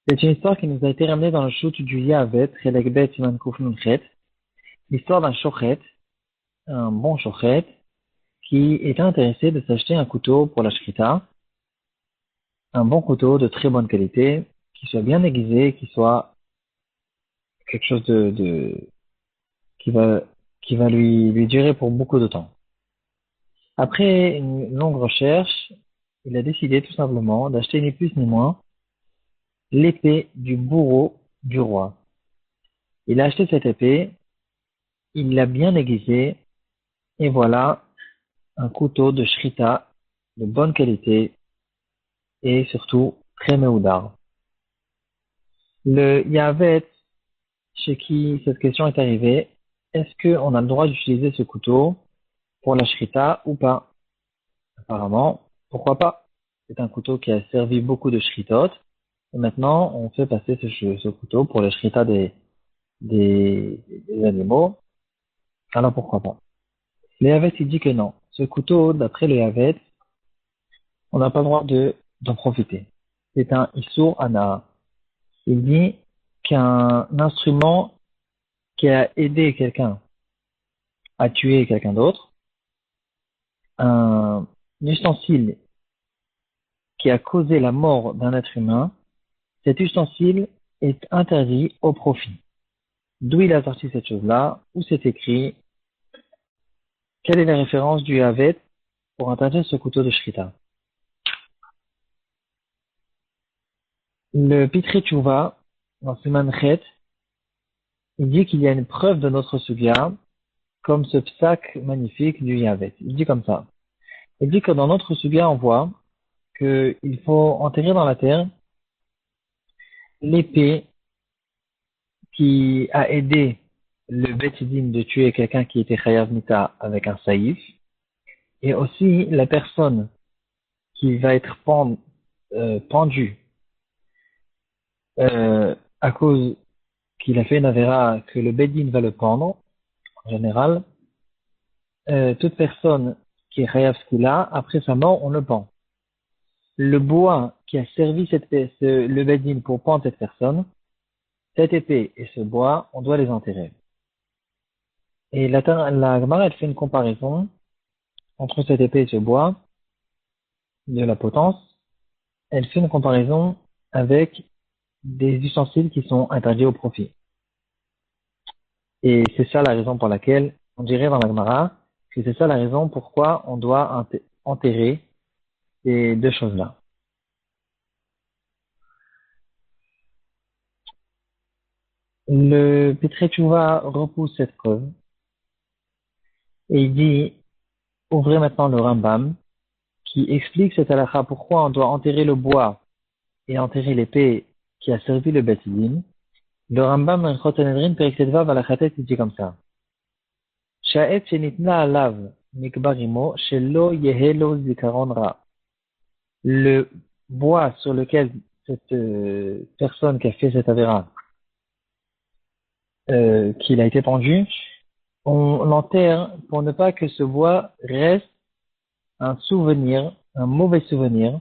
C'est une histoire qui nous a été ramenée dans le shoot du Yahavet, Chelek Bet Siman Kuf Nun Chet, l'histoire d'un shochet, un bon shochet, qui était intéressé de s'acheter un couteau pour la shrita, un bon couteau de très bonne qualité, qui soit bien aiguisé, qui soit quelque chose qui va, qui va lui durer pour beaucoup de temps. Après une longue recherche, il a décidé tout simplement d'acheter ni plus ni moins l'épée du bourreau du roi. Il a acheté cette épée, il l'a bien aiguisée, et voilà un couteau de shrita de bonne qualité et surtout très meoudar. Le Yavet, chez qui cette question est arrivée, est-ce qu'on a le droit d'utiliser ce couteau pour la shrita ou pas? Apparemment, pourquoi pas? C'est un couteau qui a servi beaucoup de shritot, et maintenant on fait passer ce couteau pour la shrita des animaux, alors pourquoi pas? Le Yavet, il dit que non. Ce couteau, d'après le Yavet, on n'a pas le droit d'en profiter. C'est un Issour Ana. Il dit qu'un instrument qui a aidé quelqu'un à tuer quelqu'un d'autre, un ustensile qui a causé la mort d'un être humain, cet ustensile est interdit au profit. D'où il a sorti cette chose-là, où c'est écrit, quelle est la référence du Havet pour interdire ce couteau de Shrita. Le Pitrei Tshuva, dans Siman Chet, il dit qu'il y a une preuve de notre sugya, comme ce psak magnifique du Yavet. Il dit comme ça. Il dit que dans notre sugya, on voit qu'il faut enterrer dans la terre l'épée qui a aidé le Beth Din de tuer quelqu'un qui était Chayav Mita avec un saïf, et aussi la personne qui va être pendue à cause qu'il a fait une avéra que le Beth Din va le pendre, en général, toute personne qui est Chayav Skila, après sa mort, on le pend. Le bois qui a servi le Beth Din pour pendre cette personne, cette épée et ce bois, on doit les enterrer. Et la Gemara, elle fait une comparaison entre cette épée et ce bois, de la potence. Elle fait une comparaison avec des ustensiles qui sont interdits au profit. Et c'est ça la raison pour laquelle, on dirait dans la Gemara, que c'est ça la raison pourquoi on doit enterrer ces deux choses-là. Le Pitrei Tshuva repousse cette preuve et il dit, ouvrez maintenant le Rambam, qui explique cette halakha pourquoi on doit enterrer le bois et enterrer l'épée qui a servi le Beth Din. Le Rambam dans Chot Sanhedrin Perek Tetvav Halacha il dit comme ça. Sha'et shenitna alav mikbar imo shelo yehe lo zikaron ra. Le bois sur lequel cette personne qui a fait cette avéra, qu'il a été pendu, on l'enterre pour ne pas que ce bois reste un souvenir, un mauvais souvenir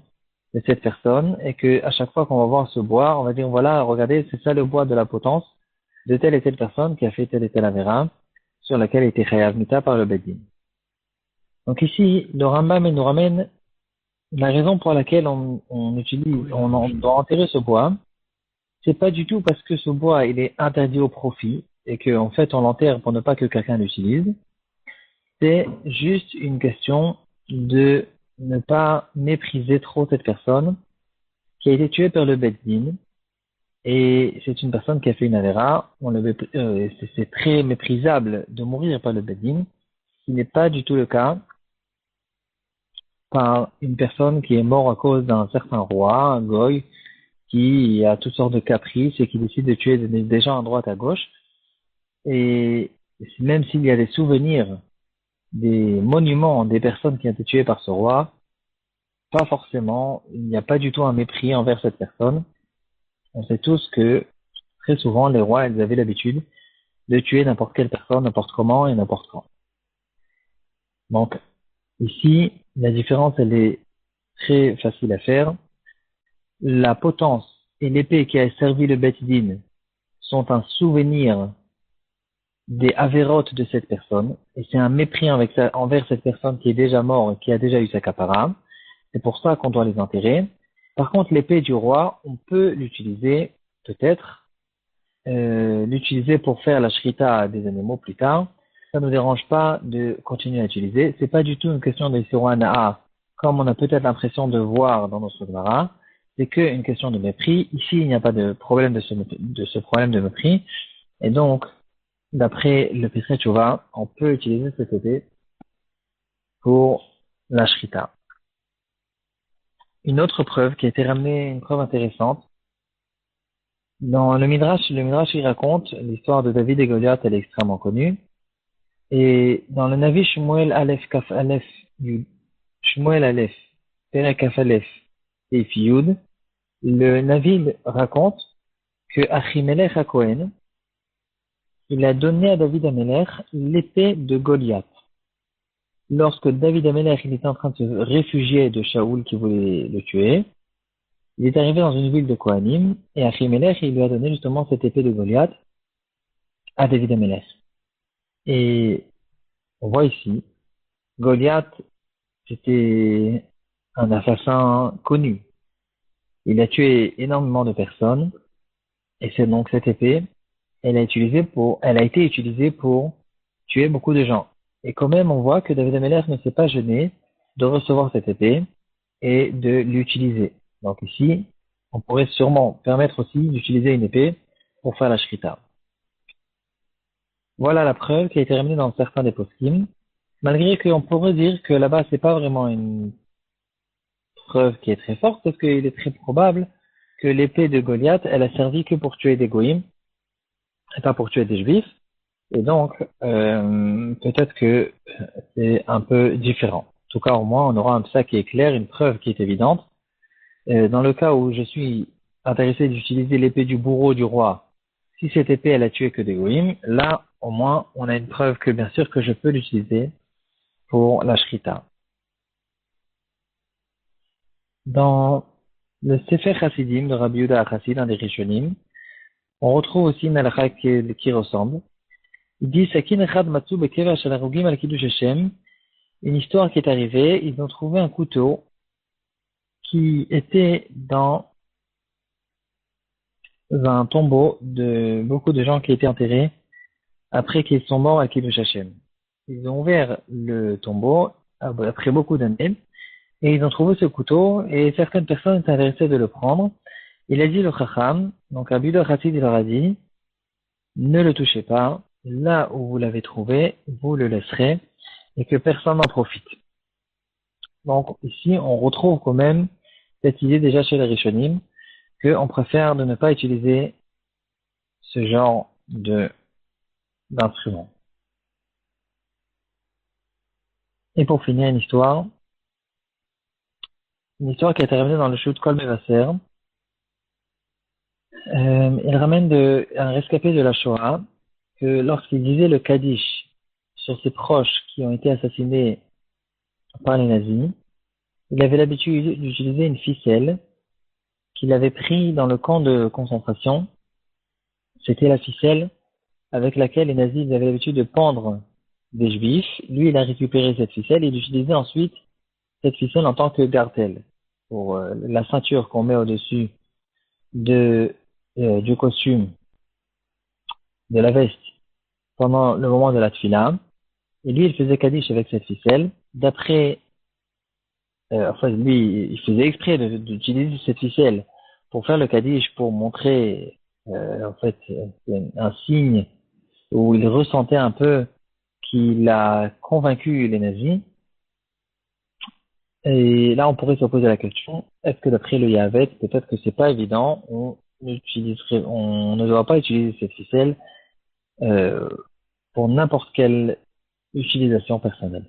de cette personne, et que à chaque fois qu'on va voir ce bois, on va dire voilà, regardez, c'est ça le bois de la potence de telle et telle personne qui a fait telle et telle avéra sur laquelle était chayav mita par le Bedin. Donc ici, le Rambam nous ramène la raison pour laquelle on doit enterrer ce bois. C'est pas du tout parce que ce bois il est interdit au profit et qu'en fait on l'enterre pour ne pas que quelqu'un l'utilise. C'est juste une question de ne pas mépriser trop cette personne qui a été tuée par le Beddin, et c'est une personne qui a fait une avéra. C'est très méprisable de mourir par le Beddin, ce qui n'est pas du tout le cas par une personne qui est morte à cause d'un certain roi, un goy, qui a toutes sortes de caprices et qui décide de tuer des gens à droite à gauche. Et même s'il y a des souvenirs, des monuments des personnes qui ont été tuées par ce roi, pas forcément, il n'y a pas du tout un mépris envers cette personne. On sait tous que très souvent les rois, ils avaient l'habitude de tuer n'importe quelle personne, n'importe comment et n'importe quand. Donc ici, la différence elle est très facile à faire. La potence et l'épée qui a servi le Beth Din sont un souvenir des avérotes de cette personne, et c'est un mépris envers cette personne qui est déjà morte et qui a déjà eu sa capara, c'est pour ça qu'on doit les enterrer. Par contre, l'épée du roi, on peut l'utiliser, peut-être, l'utiliser pour faire la shrita des animaux plus tard. Ça ne nous dérange pas de continuer à l'utiliser. C'est pas du tout une question de Sirouana'a, comme on a peut-être l'impression de voir dans notre Gemara. C'est qu'une question de mépris. Ici, il n'y a pas de problème de ce problème de mépris. Et donc, d'après le Pesach Teshuvah, on peut utiliser cette épée pour la shrita. Une autre preuve qui a été ramenée, une preuve intéressante, dans le Midrash il raconte l'histoire de David et Goliath, elle est extrêmement connue. Et dans le Navi Shmuel Aleph Kaf Aleph Yud, Shmuel Aleph, Perek Kaf Aleph et Yud, le Navi raconte que Achimelech HaKohen, il a donné à David Amelech l'épée de Goliath. Lorsque David Amelech il était en train de se réfugier de Shaoul qui voulait le tuer, il est arrivé dans une ville de Kohanim, et Achimelech, il lui a donné justement cette épée de Goliath à David Amelech. Et on voit ici, Goliath, c'était un assassin connu. Il a tué énormément de personnes, et c'est donc cette épée, elle a été utilisée pour tuer beaucoup de gens. Et quand même, on voit que David Amelech ne s'est pas gêné de recevoir cette épée et de l'utiliser. Donc ici, on pourrait sûrement permettre aussi d'utiliser une épée pour faire la shrita. Voilà la preuve qui a été ramenée dans certains des poskim, malgré qu'on pourrait dire que là-bas c'est pas vraiment une preuve qui est très forte, parce qu'il est très probable que l'épée de Goliath, elle a servi que pour tuer des goïms, et pas pour tuer des juifs, et donc peut-être que c'est un peu différent. En tout cas, au moins, on aura un psa qui est clair, une preuve qui est évidente. Dans le cas où je suis intéressé d'utiliser l'épée du bourreau du roi, si cette épée elle a tué que des goïms, là au moins on a une preuve que bien sûr que je peux l'utiliser pour la shrita. Dans le Sefer Chassidim de Rabbi Yehuda HaChassid, un des Rishonim, on retrouve aussi une halakha qui ressemble. Il dit Sakin echad matzu bekever shel harugim al kiddush Hashem. Une histoire qui est arrivée, ils ont trouvé un couteau qui était dans un tombeau de beaucoup de gens qui étaient enterrés après qu'ils sont morts à Kiddush Hashem. Ils ont ouvert le tombeau après beaucoup d'années et ils ont trouvé ce couteau et certaines personnes étaient intéressées de le prendre. Il a dit le Chacham, donc Rabbi Yehuda HaChassid il leur a dit, ne le touchez pas, là où vous l'avez trouvé, vous le laisserez et que personne n'en profite. Donc ici on retrouve quand même cette idée déjà chez les Rishonim qu'on préfère de ne pas utiliser ce genre d'instrument. Et pour finir, une histoire qui a été ramenée dans le shoot Kol Mevaser. Il ramène un rescapé de la Shoah que lorsqu'il disait le Kaddish sur ses proches qui ont été assassinés par les nazis, il avait l'habitude d'utiliser une ficelle qu'il avait pris dans le camp de concentration. C'était la ficelle avec laquelle les nazis avaient l'habitude de pendre des juifs. Lui, il a récupéré cette ficelle et il utilisait ensuite cette ficelle en tant que gartelle pour la ceinture qu'on met au-dessus du costume, de la veste pendant le moment de la tfila. Et lui, il faisait Kaddish avec cette ficelle. Lui, il faisait exprès d'utiliser cette ficelle pour faire le Kaddish, pour montrer, un signe où il ressentait un peu qu'il a convaincu les nazis. Et là, on pourrait se poser la question, est-ce que d'après le Yahavet, peut-être que c'est pas évident, on ne doit pas utiliser cette ficelle, pour n'importe quelle utilisation personnelle.